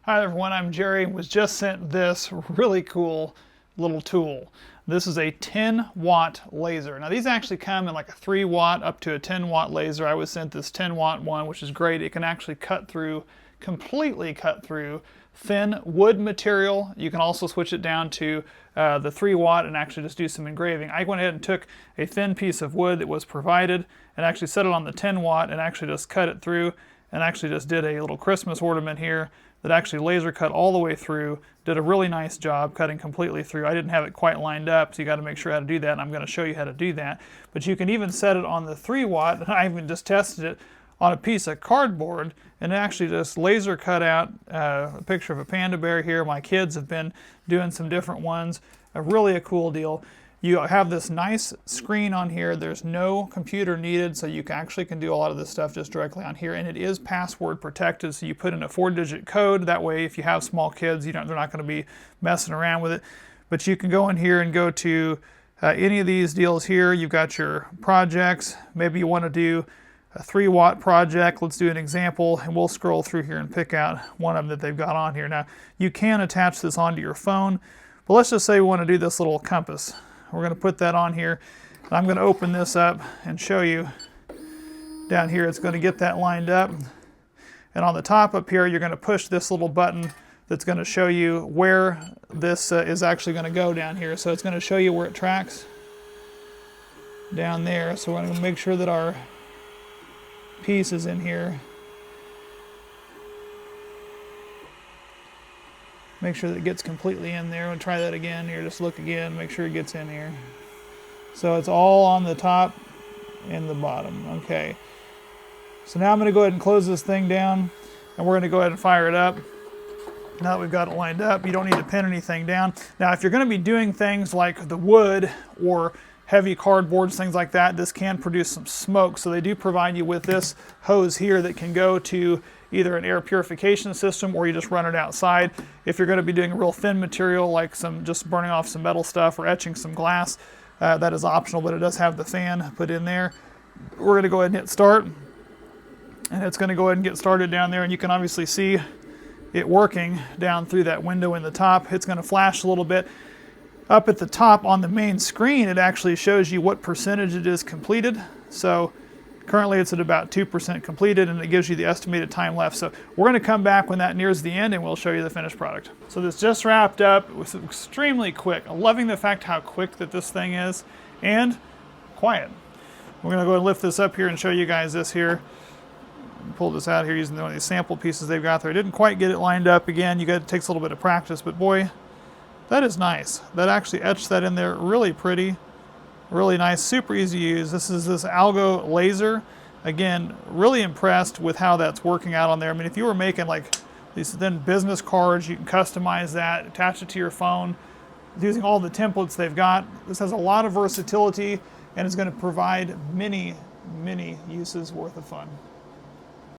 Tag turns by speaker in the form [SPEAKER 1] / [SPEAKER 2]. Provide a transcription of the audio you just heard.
[SPEAKER 1] Hi everyone, I'm Jerry. Was just sent this really cool little tool. This is a 10-watt laser. Now these actually come in like a 3-watt up to a 10-watt laser. I was sent this 10-watt one, which is great. It can actually completely cut through thin wood material. You can also switch it down to the 3-watt and actually just do some engraving. I went ahead and took a thin piece of wood that was provided and actually set it on the 10-watt and actually just cut it through and actually just did a little Christmas ornament here that actually laser cut all the way through. Did a really nice job cutting completely through. I didn't have it quite lined up, so you got to make sure how to do that, and I'm going to show you how to do that. But you can even set it on the 3-watt, and I even just tested it on a piece of cardboard, and actually just laser cut out a picture of a panda bear here. My kids have been doing some different ones. Really a cool deal. You have this nice screen on here. There's no computer needed, so you actually can do a lot of this stuff just directly on here. And it is password protected, so you put in a 4-digit code. That way, if you have small kids, they're not going to be messing around with it. But you can go in here and go to any of these deals here. You've got your projects. Maybe you want to do a 3-watt project. Let's do an example, and we'll scroll through here and pick out one of them that they've got on here. Now, you can attach this onto your phone, but let's just say we want to do this little compass. We're going to put that on here. I'm going to open this up and show you down here. It's going to get that lined up. And on the top up here, you're going to push this little button that's going to show you where this is actually going to go down here. So it's going to show you where it tracks down there. So we're going to make sure that our piece is in here. Make sure that it gets completely in there. We'll try that again here. Just look again, make sure it gets in here. So it's all on the top and the bottom. Okay. So now I'm going to go ahead and close this thing down, and we're going to go ahead and fire it up. Now that we've got it lined up, you don't need to pin anything down. Now, if you're going to be doing things like the wood or heavy cardboards, things like that, this can produce some smoke. So they do provide you with this hose here that can go to either an air purification system or you just run it outside. If you're going to be doing a real thin material like just burning off some metal stuff or etching some glass, that is optional, but it does have the fan put in there. We're going to go ahead and hit start, and it's going to go ahead and get started down there, and you can obviously see it working down through that window in the top. It's going to flash a little bit. Up at the top on the main screen, it actually shows you what percentage it is completed. So currently it's at about 2% completed, and it gives you the estimated time left. So we're going to come back when that nears the end, and we'll show you the finished product. So this just wrapped up. It was extremely quick. I'm loving the fact how quick that this thing is, and quiet. We're going to go and lift this up here and show you guys this here. Pull this out here using one of these sample pieces they've got there. I didn't quite get it lined up. Again, it takes a little bit of practice, but boy, that is nice. That actually etched that in there really pretty. Really nice, super easy to use. This is this AlgoLaser. Again, really impressed with how that's working out on there. I mean, if you were making like these thin business cards, you can customize that, attach it to your phone using all the templates they've got. This has a lot of versatility, and it's going to provide many uses worth of fun.